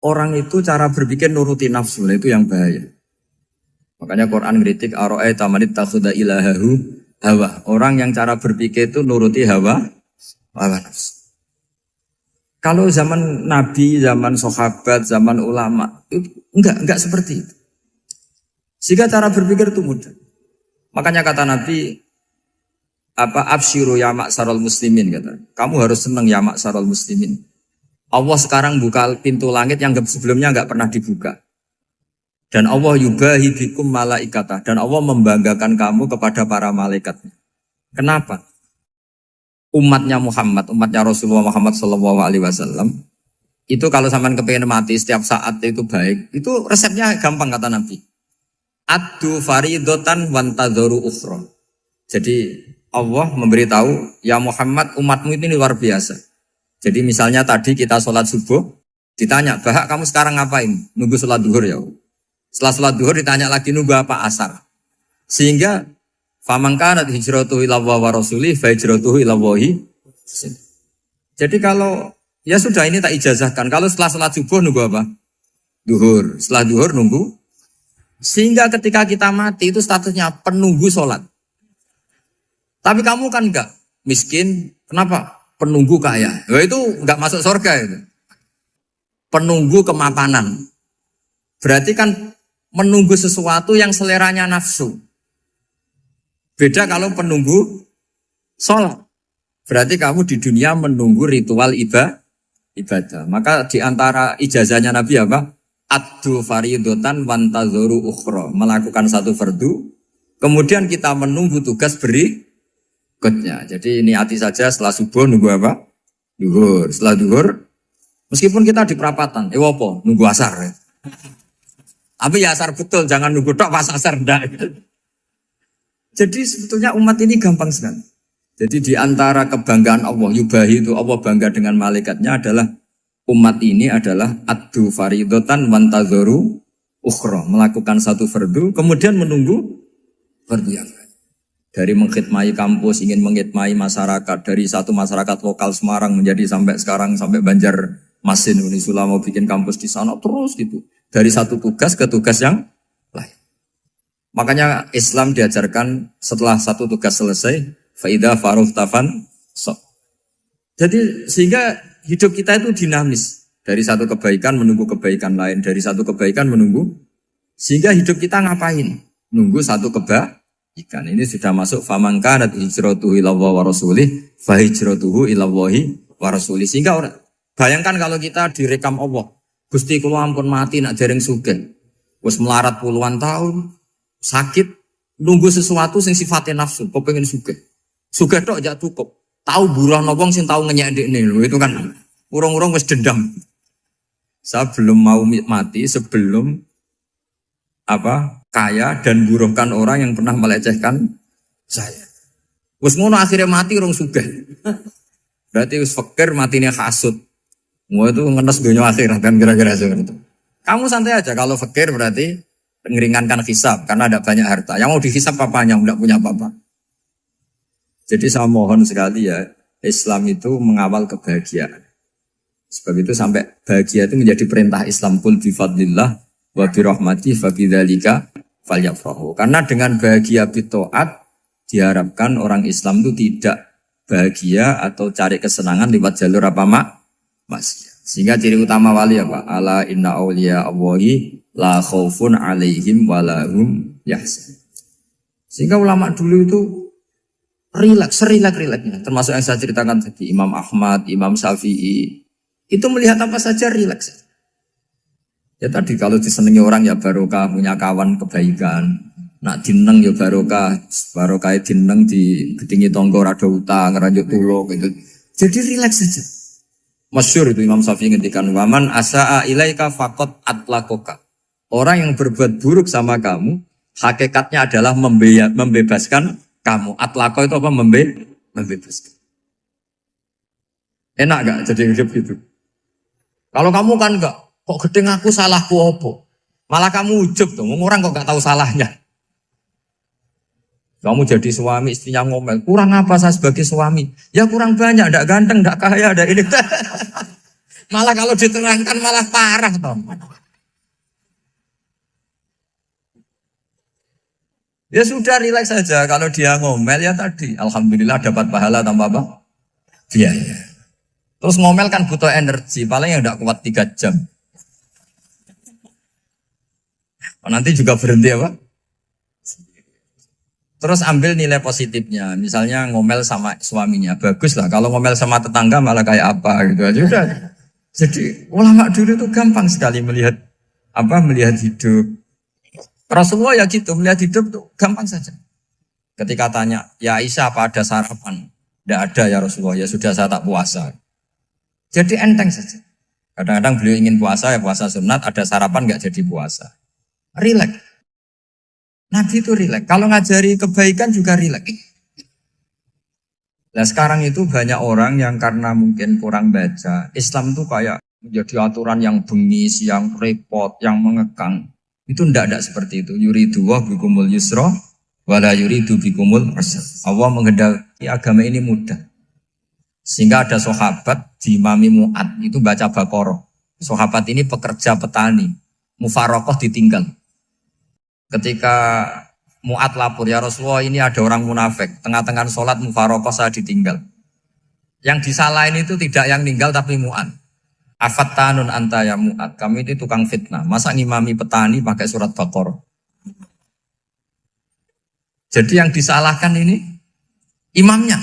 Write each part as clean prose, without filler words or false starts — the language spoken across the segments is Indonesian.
orang itu cara berpikir nuruti nafsu, itu yang bahaya. Makanya Quran ngritik ara'aita man ittakhadha ilahahu hawa. Orang yang cara berpikir itu nuruti hawa nafsu. Kalau zaman Nabi, zaman sahabat, zaman ulama itu enggak seperti itu. Sehingga cara berpikir itu mudah. Makanya kata Nabi absyiru ya ma'sarul muslimin kata. Kamu harus senang ya ma'sarul muslimin. Allah sekarang buka pintu langit yang sebelumnya enggak pernah dibuka. Dan Allah yubahi bikum malaikatah. Dan Allah membanggakan kamu kepada para malaikat. Kenapa? Umatnya Muhammad, umatnya Rasulullah Muhammad SAW, itu kalau sampean kepengen mati setiap saat itu baik, itu resepnya gampang kata Nabi. Addu faridotan wantadzoru ukhra. Jadi Allah memberitahu, ya Muhammad umatmu ini luar biasa. Jadi misalnya tadi kita sholat subuh, ditanya, Bahak kamu sekarang ngapain? Nunggu sholat duhur ya. Setelah sholat duhur ditanya lagi nunggu apa asar. Sehingga faman kanat hijratuhu ila Allah wa rasulih fa hijratuhu ila Allah. Jadi kalau ya sudah ini tak ijazahkan. Kalau setelah sholat subuh nunggu apa? Duhur. Setelah duhur nunggu. Sehingga ketika kita mati itu statusnya penunggu sholat. Tapi kamu kan enggak miskin. Kenapa? Penunggu kaya. Ya itu enggak masuk surga itu. Penunggu kemapanan. Berarti kan menunggu sesuatu yang seleranya nafsu. Beda kalau penunggu sholat. Berarti kamu di dunia menunggu ritual ibadah. Maka di antara ijazahnya Nabi apa? Addu faridotan wantadzoru ukhra. Melakukan satu fardu. Kemudian kita menunggu tugas berikutnya. Jadi niati saja setelah subuh nunggu apa? Duhur. Setelah duhur, meskipun kita di perapatan. Apa? Nunggu asar. Ya. Tapi ya asar betul. Jangan nunggu tok pas asar. Enggak. Jadi sebetulnya umat ini gampang sekali. Jadi di antara kebanggaan Allah, yubahi itu Allah bangga dengan malaikatnya adalah umat ini adalah addu faridotan wantadzoru ukhra. Melakukan satu fardu, kemudian menunggu fardu yang lain. Dari mengkhidmati kampus, ingin mengkhidmati masyarakat. Dari satu masyarakat lokal Semarang menjadi sampai sekarang, sampai Banjarmasin. Unisula mau bikin kampus di sana, terus gitu. Dari satu tugas ke tugas yang lain. Makanya Islam diajarkan setelah satu tugas selesai, faida faruh tafan sok. Jadi sehingga hidup kita itu dinamis. Dari satu kebaikan menunggu kebaikan lain, dari satu kebaikan menunggu. Sehingga hidup kita ngapain? Nunggu satu kebaikan. Ini sudah masuk faman kanat hijratuhu ila Allah wa rasulih, fa hijratuhu ila Allah wa rasulih. Sehingga bayangkan kalau kita direkam Allah, Gusti kula ampun mati nak dereng sugih. Wis melarat puluhan tahun. Sakit, nunggu sesuatu yang sifatnya nafsu, kok pengen sugih. Sugih tok aja cukup. Tahu buruh wong sing tahu ngenyek ndekne lho, itu kan urung-urung wis dendam. Saya belum mau mati sebelum kaya dan buruhkan orang yang pernah melecehkan saya. Wis ngono akhirnya mati urung sugih. Berarti wis fakir matine hasud. Mau itu ngenes dunia akhirat kan kira-kira seperti itu. Kamu santai aja kalau fakir berarti meringankan hisab karena ada banyak harta. Yang mau dihisab apanya, tidak punya apa-apa. Jadi saya mohon sekali ya, Islam itu mengawal kebahagiaan. Sebab itu sampai bahagia itu menjadi perintah Islam. Qul bi fadlillah wa bi rahmati fa bidzalika falyafrahu. Karena dengan bahagia bi taat diharapkan orang Islam itu tidak bahagia atau cari kesenangan lewat jalur apa maksiat. Sehingga ciri utama wali apa? Ala inna awliya Allahi la khaufun alaihim walahum yahzan. Sehingga ulama dulu itu rileks-rileksnya. Termasuk yang saya ceritakan tadi, Imam Ahmad, Imam Syafi'i. Itu melihat apa saja rileks. Ya tadi kalau disenangi orang ya barokah, punya kawan kebaikan. Nak dineng ya barokah dineng di gedingi tonggo rada utang, ngeranjuk tulung gitu. Jadi rileks saja. Masyhur itu Imam Syafi'i ngendikan waman asaa ilaika faqat atlakoka. Orang yang berbuat buruk sama kamu, hakikatnya adalah membebaskan kamu. Atlako itu apa? Membebaskan. Enak gak jadi hidup gitu? Kalau kamu kan enggak, kok gedeng aku salahku apa? Malah kamu ujub tuh, orang kok gak tahu salahnya. Kamu jadi suami, istrinya ngomel, kurang apa saya sebagai suami? Ya kurang banyak, enggak ganteng, enggak kaya, enggak ini. Malah kalau diterangkan malah parah toh. Ya sudah rileks saja. Kalau dia ngomel ya tadi, alhamdulillah dapat pahala tanpa apa? Biaya. Terus ngomel kan butuh energi, paling yang tidak kuat 3 jam. Nanti juga berhenti apa? Terus ambil nilai positifnya. Misalnya ngomel sama suaminya, bagus lah. Kalau ngomel sama tetangga malah kayak apa gitu aja udah. Jadi ulama dulu itu gampang sekali melihat melihat hidup. Rasulullah ya gitu, melihat hidup tuh gampang saja. Ketika tanya, ya Aisyah apa ada sarapan? Tidak ada ya Rasulullah, ya sudah saya tak puasa. Jadi enteng saja. Kadang-kadang beliau ingin puasa, ya puasa sunat, ada sarapan nggak jadi puasa. Rileks. Nabi itu rileks. Kalau ngajari kebaikan juga rileks. Nah sekarang itu banyak orang yang karena mungkin kurang baca, Islam tuh kayak menjadi aturan yang bengis, yang repot, yang mengekang. Itu tidak seperti itu. Yuridu wa bikumul yusra wala yuridu bikumul usra. Allah menghendaki agama ini mudah. Sehingga ada sahabat di Imami Mu'ad itu baca Baqarah. Sahabat ini pekerja petani, mufarokoh ditinggal. Ketika Mu'ad lapor, ya Rasulullah ini ada orang munafik, tengah-tengah sholat mufarokoh saya ditinggal. Yang disalahin itu tidak yang ninggal tapi Mu'ad. Afattanun anta ya Mu'ad, kami itu tukang fitnah. Masa ngimami petani pakai surat Baqarah? Jadi yang disalahkan ini imamnya.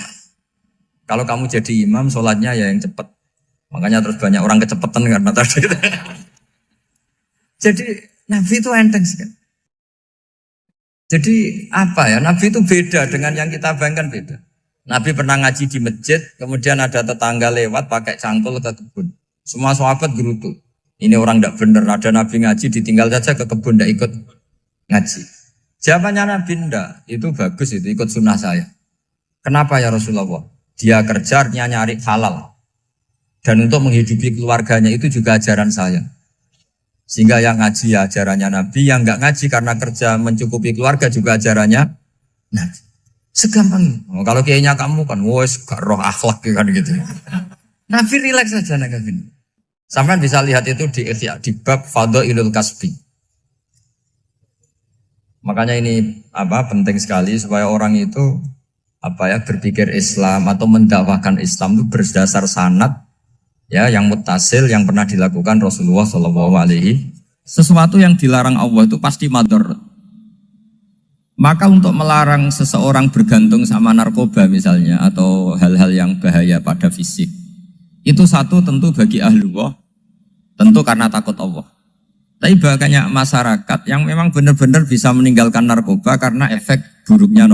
Kalau kamu jadi imam, sholatnya ya yang cepat. Makanya terus banyak orang kecepatan karena tadi. Jadi Nabi itu enteng sekali. Jadi apa ya, Nabi itu beda dengan yang kita bayangkan beda. Nabi pernah ngaji di masjid, kemudian ada tetangga lewat pakai cangkul ke kebun. Semua sahabat gerutu. Ini orang tidak benar, ada Nabi ngaji ditinggal saja ke kebun, tidak ikut ngaji. Jawabannya Nabi tidak, itu bagus, itu ikut sunnah saya. Kenapa ya Rasulullah? Dia kerjanya nyari halal. Dan untuk menghidupi keluarganya itu juga ajaran saya. Sehingga yang ngaji ya ajarannya Nabi, yang enggak ngaji karena kerja mencukupi keluarga juga ajarannya Nabi. Segampang. Oh, kalau kayaknya kamu kan, wes gak roh akhlak kan gitu. Nabi rileks saja Nabi. Sampai bisa lihat itu di Ihya, di bab Fadhailul Kasbi. Makanya ini penting sekali supaya orang itu berpikir Islam atau mendakwahkan Islam itu berdasar sanad ya yang muttasil yang pernah dilakukan Rasulullah SAW. Sesuatu yang dilarang Allah itu pasti madhar. Maka untuk melarang seseorang bergantung sama narkoba misalnya atau hal-hal yang bahaya pada fisik, itu satu tentu bagi ahlullah, tentu karena takut Allah. Tapi banyak masyarakat yang memang benar-benar bisa meninggalkan narkoba karena efek buruknya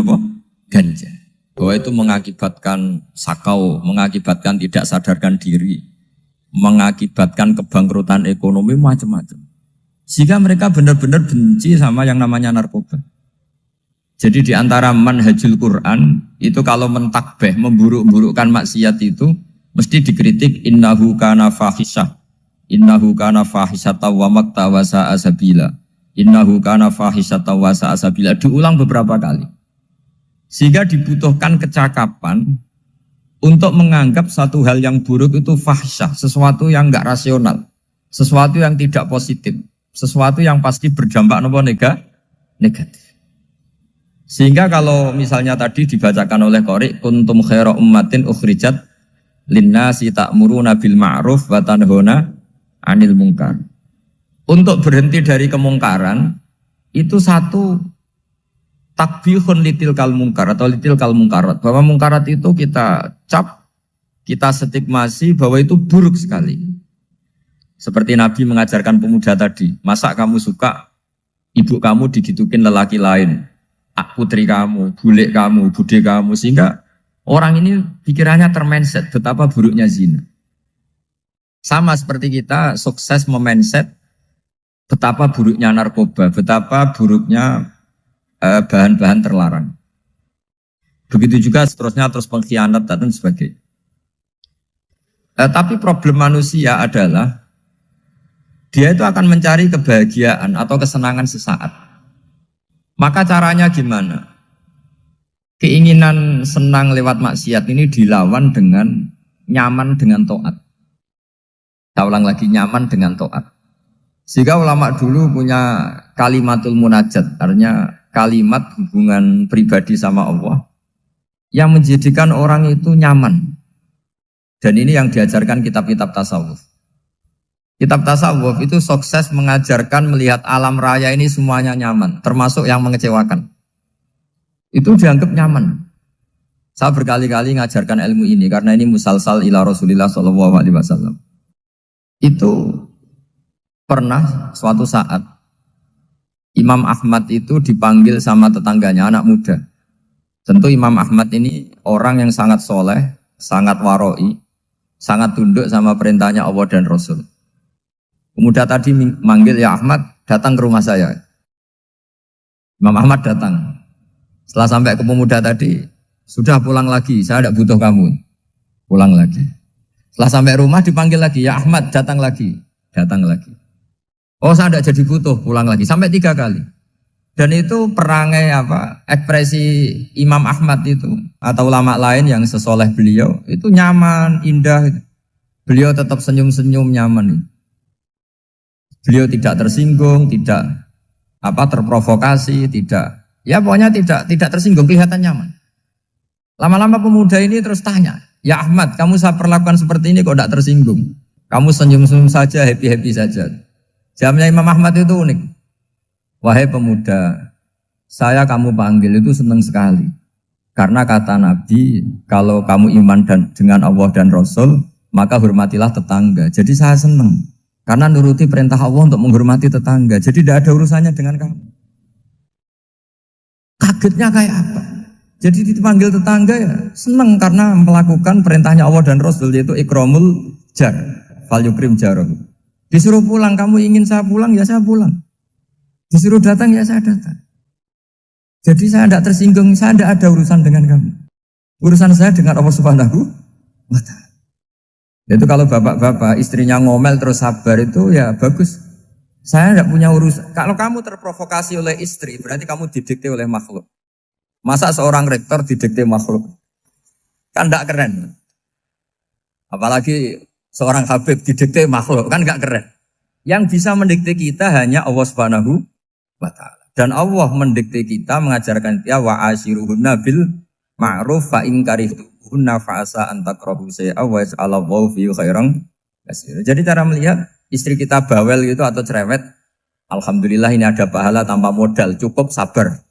ganja. Bahwa itu mengakibatkan sakau, mengakibatkan tidak sadarkan diri, mengakibatkan kebangkrutan ekonomi macam-macam. Sehingga mereka benar-benar benci sama yang namanya narkoba. Jadi di antara manhajul Quran itu kalau mentakbih, memburuk-burukkan maksiat itu mesti dikritik innahu kana fahisyah. Innahu kana fahisyata wa maqta wa sa'a sabila. Innahu kana fahisyata wa sa'a sabila. Diulang beberapa kali. Sehingga dibutuhkan kecakapan untuk menganggap satu hal yang buruk itu fahisyah, sesuatu yang enggak rasional, sesuatu yang tidak positif, sesuatu yang pasti berdampak negatif. Sehingga kalau misalnya tadi dibacakan oleh Qori, kuntum khaira ummatin ukhrijat linnasi ta'muruna bil ma'ruf wa tanhauna 'anil munkar. Untuk berhenti dari kemungkaran itu satu takbihun litilkal munkar atau litilkal mungkarat, bahwa mungkarat itu kita cap, kita stigmasi bahwa itu buruk sekali. Seperti Nabi mengajarkan pemuda tadi, masa kamu suka ibu kamu digitukin lelaki lain, putri kamu, bule kamu, bude kamu, sehingga orang ini pikirannya termindset betapa buruknya zina. Sama seperti kita sukses memindset betapa buruknya narkoba, betapa buruknya bahan-bahan terlarang. Begitu juga seterusnya, terus pengkhianat dan sebagainya. Tapi problem manusia adalah dia itu akan mencari kebahagiaan atau kesenangan sesaat. Maka caranya gimana? Keinginan senang lewat maksiat ini dilawan dengan nyaman dengan taat. Saya ulang lagi, nyaman dengan taat. Sehingga ulama dulu punya kalimatul munajat, artinya kalimat hubungan pribadi sama Allah yang menjadikan orang itu nyaman. Dan ini yang diajarkan kitab-kitab tasawuf. Kitab tasawuf itu sukses mengajarkan melihat alam raya ini semuanya nyaman, termasuk yang mengecewakan. Itu dianggap nyaman. Saya berkali-kali mengajarkan ilmu ini karena ini musalsal ila Rasulillah SAW. Itu pernah suatu saat Imam Ahmad itu dipanggil sama tetangganya, anak muda. Tentu Imam Ahmad ini orang yang sangat soleh, sangat waroi, sangat tunduk sama perintahnya Allah dan Rasul. Pemuda tadi manggil, ya Ahmad, datang ke rumah saya. Imam Ahmad datang. Setelah sampai ke pemuda tadi, sudah pulang lagi, saya tidak butuh kamu. Pulang lagi. Setelah sampai rumah dipanggil lagi, ya Ahmad, datang lagi. Datang lagi. Oh, saya tidak jadi butuh, pulang lagi. Sampai 3 kali. Dan itu perangai ekspresi Imam Ahmad itu atau ulama lain yang sesoleh beliau itu nyaman, indah. Beliau tetap senyum-senyum nyaman. Beliau tidak tersinggung, tidak terprovokasi, pokoknya tidak tersinggung, kelihatan nyaman. Lama-lama pemuda ini terus tanya, ya Ahmad, kamu saya perlakukan seperti ini kok tidak tersinggung? Kamu senyum-senyum saja, happy-happy saja. Jawabnya Imam Ahmad itu unik. Wahai pemuda, saya kamu panggil itu senang sekali. Karena kata Nabi, kalau kamu iman dengan Allah dan Rasul, maka hormatilah tetangga. Jadi saya senang. Karena nuruti perintah Allah untuk menghormati tetangga. Jadi tidak ada urusannya dengan kamu. Kagetnya kayak apa? Jadi dipanggil tetangga ya senang karena melakukan perintahnya Allah dan Rasul, yaitu ikramul jar, fal yukrim jarahu. Disuruh pulang, kamu ingin saya pulang, ya saya pulang. Disuruh datang, ya saya datang. Jadi saya tidak tersinggung, saya tidak ada urusan dengan kamu. Urusan saya dengan Allah Subhanahu wa Ta'ala. Itu kalau bapak-bapak istrinya ngomel terus sabar itu ya bagus. Saya tidak punya urusan. Kalau kamu terprovokasi oleh istri, berarti kamu didikte oleh makhluk. Masa seorang rektor didikte makhluk? Kan tidak keren. Apalagi seorang Habib didikte makhluk, kan gak keren. Yang bisa mendikte kita hanya Allah Subhanahu wa Ta'ala. Dan Allah mendikte kita, mengajarkan kita wa ashiruhunna bil ma'ruf fa in karihtuhunna fa asa an takrahu shay'a wa yaj'alallahu fihi khairan katsira. Jadi cara melihat istri kita bawel gitu atau cerewet, alhamdulillah ini ada pahala tanpa modal, cukup sabar.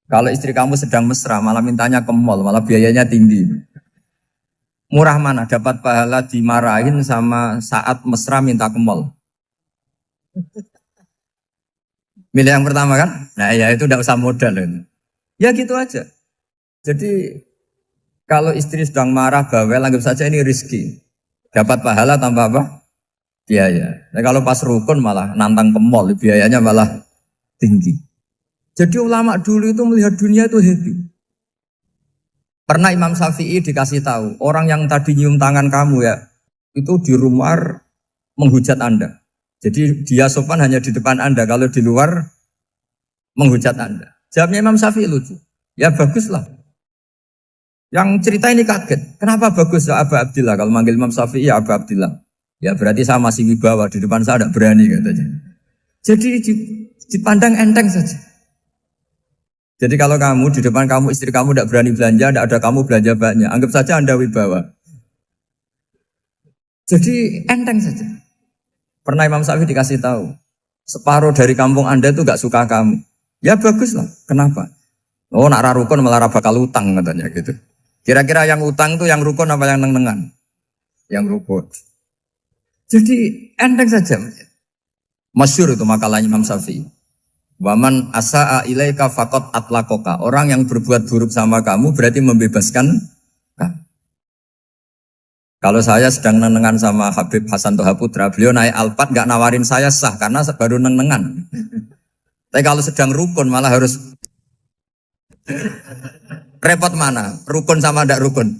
Kalau istri kamu sedang mesra, malah mintanya ke mall, malah biayanya tinggi. Murah mana dapat pahala dimarahin sama saat mesra minta ke mall? Milih yang pertama kan? Nah ya itu tidak usah modal. Ya gitu aja. Jadi kalau istri sedang marah bawel, anggap saja ini rezeki. Dapat pahala tanpa apa? Biaya. Nah, kalau pas rukun malah nantang ke mall, biayanya malah tinggi. Jadi ulama dulu itu melihat dunia itu happy. Pernah Imam Syafi'i dikasih tahu, orang yang tadi nyium tangan kamu ya, itu di rumah menghujat Anda. Jadi dia sopan hanya di depan Anda, kalau di luar menghujat Anda. Jawabnya Imam Syafi'i lucu. Ya baguslah. Yang cerita ini kaget. Kenapa bagus ya Aba Abdillah? Kalau manggil Imam Syafi'i ya Aba Abdillah. Ya berarti saya masih wibawa, di depan saya tidak berani katanya. Jadi dipandang enteng saja. Jadi kalau kamu di depan kamu istri kamu tidak berani belanja, tidak ada kamu belanja banyak, anggap saja Anda wibawa. Jadi enteng saja. Pernah Imam Syafi'i dikasih tahu, separuh dari kampung Anda itu gak suka kamu. Ya baguslah. Kenapa? Oh nak rukun malah bakal utang katanya gitu. Kira-kira yang utang itu yang rukun apa yang neng-nengan? Yang rukun. Jadi enteng saja. Masyhur itu makalahnya Imam Syafi'i. Waman asa'a ilaika faqad atlaqaka. Orang yang berbuat buruk sama kamu berarti membebaskan kamu. Kalau saya sedang nenengan sama Habib Hasan Toha Putra, beliau naik Alphard gak nawarin saya sah karena baru nenengan. Tapi kalau sedang rukun malah harus repot mana? Rukun sama ndak rukun?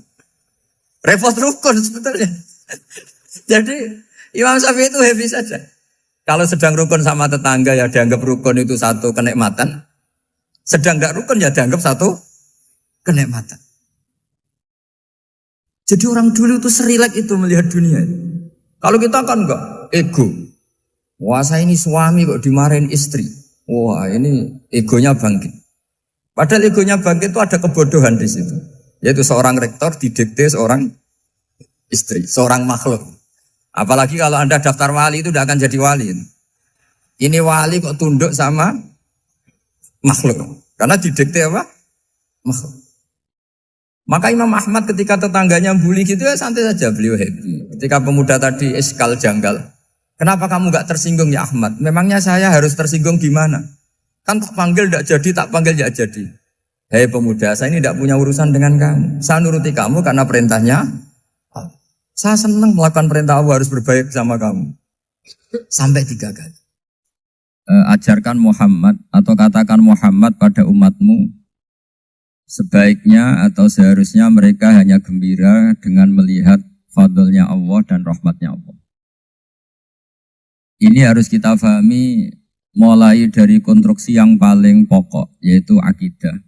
Repot rukun sebetulnya. Jadi Imam Syafi'i itu happy saja. Kalau sedang rukun sama tetangga ya dianggap rukun itu satu kenikmatan. Sedang tidak rukun ya dianggap satu kenikmatan. Jadi orang dulu itu serilek itu melihat dunia. Kalau kita kan enggak, ego. Wah saya ini suami kok dimarahin istri. Wah ini egonya bangkit. Padahal egonya bangkit itu ada kebodohan di situ. Yaitu seorang rektor didikte seorang istri, seorang makhluk. Apalagi kalau Anda daftar wali itu tidak akan jadi wali. Ini wali kok tunduk sama makhluk. Karena didikte apa? Makhluk. Maka Imam Ahmad ketika tetangganya bully gitu ya santai saja, beliau happy. Ketika pemuda tadi eskal janggal, kenapa kamu gak tersinggung ya Ahmad? Memangnya saya harus tersinggung gimana? Kan tak panggil tidak jadi, tak panggil tidak jadi. Hei pemuda, saya ini tidak punya urusan dengan kamu. Saya nuruti kamu karena perintahnya. Saya senang melakukan perintah Allah, harus berbaik sama kamu. Sampai 3 kali. Ajarkan Muhammad atau katakan Muhammad pada umatmu. Sebaiknya atau seharusnya mereka hanya gembira dengan melihat fadlnya Allah dan rahmatnya Allah. Ini harus kita pahami mulai dari konstruksi yang paling pokok, yaitu akidah.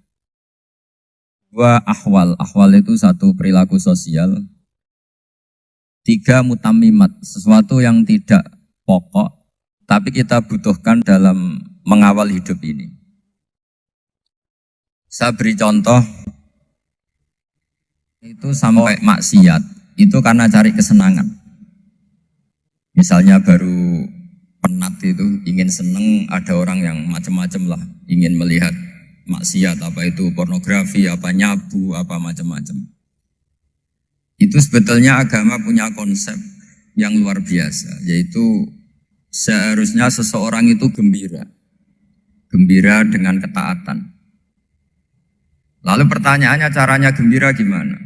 2 ahwal. Ahwal itu 1 perilaku sosial. 3 mutamimat, sesuatu yang tidak pokok, tapi kita butuhkan dalam mengawal hidup ini. Saya beri contoh, itu sampai maksiat, itu karena cari kesenangan. Misalnya baru penat itu, ingin seneng, ada orang yang macam-macam lah, ingin melihat maksiat, apa itu pornografi, apa nyabu, apa macam-macam. Itu sebetulnya agama punya konsep yang luar biasa, yaitu seharusnya seseorang itu gembira. Gembira dengan ketaatan. Lalu pertanyaannya caranya gembira gimana?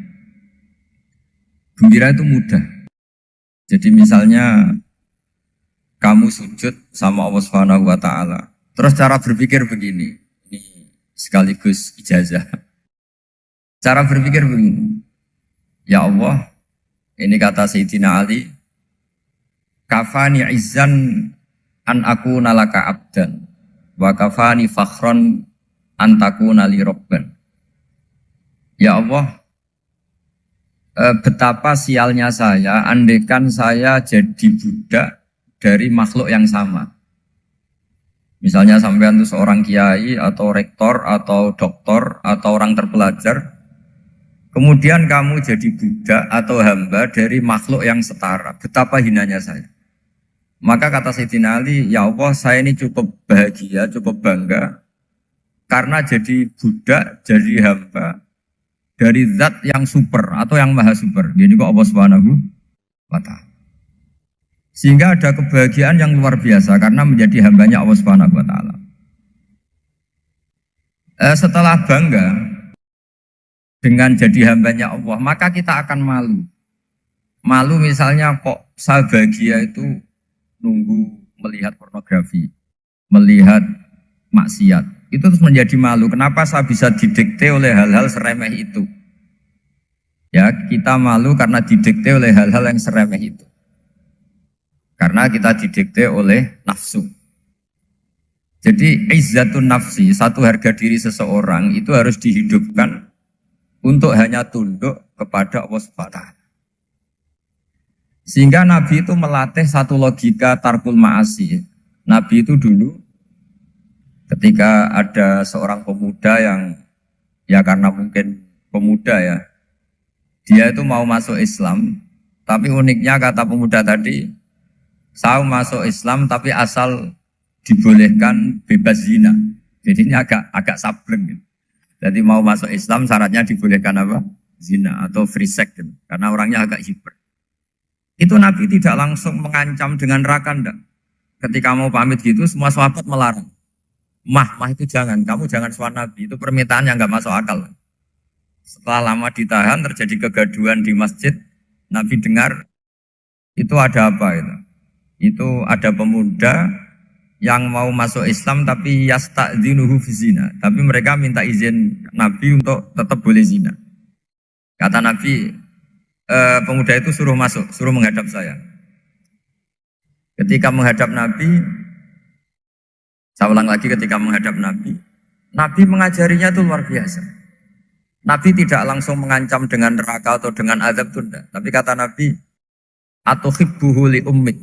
Gembira itu mudah. Jadi misalnya kamu sujud sama Allah Subhanahu wa taala. Terus cara berpikir begini. Ini sekaligus ijazah. Cara berpikir begini. Ya Allah, ini kata Sayyidina Ali, kafani izzan an akuna laka abdan wa kafani fakhron an takuna li rabban. Ya Allah, betapa sialnya saya andaikan saya jadi budak dari makhluk yang sama. Misalnya sampean itu seorang kiai atau rektor atau doktor atau orang terpelajar, kemudian kamu jadi budak atau hamba dari makhluk yang setara. Betapa hinanya saya. Maka kata Sayyidina Ali, ya Allah saya ini cukup bahagia, cukup bangga karena jadi budak, jadi hamba dari zat yang super atau yang maha super. Jadi kok Allah Subhanahu wa ta'ala. Sehingga ada kebahagiaan yang luar biasa karena menjadi hambanya Allah Subhanahu wa ta'ala. Setelah bangga dengan jadi hambanya Allah, maka kita akan malu. Malu misalnya kok saya bahagia itu nunggu melihat pornografi, melihat maksiat. Itu terus menjadi malu. Kenapa saya bisa didikte oleh hal-hal seremeh itu? Ya, kita malu karena didikte oleh hal-hal yang seremeh itu. Karena kita didikte oleh nafsu. Jadi izzatun nafsi, satu harga diri seseorang itu harus dihidupkan untuk hanya tunduk kepada Allah Subhanahu wa ta'ala. Sehingga Nabi itu melatih satu logika tarkul ma'asi. Nabi itu dulu ketika ada seorang pemuda yang ya karena mungkin pemuda ya, dia itu mau masuk Islam, tapi uniknya kata pemuda tadi, saya masuk Islam tapi asal dibolehkan bebas zina. Jadi ini agak sableng gitu. Jadi mau masuk Islam syaratnya dibolehkan apa? Zina atau free sex gitu. Karena orangnya agak hiper. Itu Nabi tidak langsung mengancam dengan neraka enggak. Ketika mau pamit gitu semua sahabat melarang. Mah itu jangan, kamu jangan suan Nabi, itu permintaan yang nggak masuk akal. Setelah lama ditahan, terjadi kegaduhan di masjid, Nabi dengar, itu ada apa itu? Itu ada pemuda yang mau masuk Islam tapi yasta'dzinuhu fi zina. Tapi mereka minta izin Nabi untuk tetap boleh zina. Kata Nabi, pemuda itu suruh masuk, suruh menghadap saya. Ketika menghadap Nabi, saya ulang lagi ketika menghadap Nabi, Nabi mengajarinya itu luar biasa. Nabi tidak langsung mengancam dengan neraka atau dengan azab tunda. Tapi kata Nabi, Atau hibbuhu li ummik.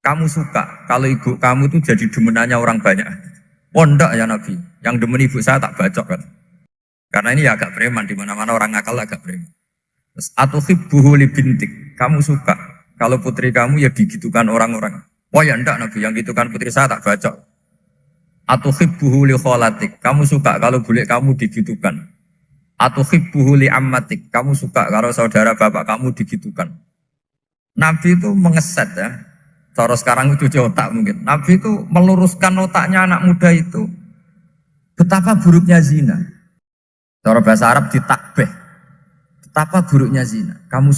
Kamu suka kalau ibu kamu tuh jadi demenannya orang banyak. Oh enggak ya Nabi, yang demen ibu saya tak bacok kan. Karena ini ya agak preman, di mana-mana orang nakal agak preman. Terus atau hibbuhu li bintik. Kamu suka kalau putri kamu ya digitukan orang-orang. Oh ya enggak Nabi, yang gitukan putri saya tak bacok. Atau hibbuhu li kholatik. Kamu suka kalau bule kamu digitukan. Atau hibbuhu li ammatik. Kamu suka kalau saudara bapak kamu digitukan. Nabi itu mengeset ya. Cara sekarang itu cuci otak mungkin. Nabi itu meluruskan otaknya anak muda itu. Betapa buruknya zina. Cara bahasa Arab ditakbih. Betapa buruknya zina. Kamu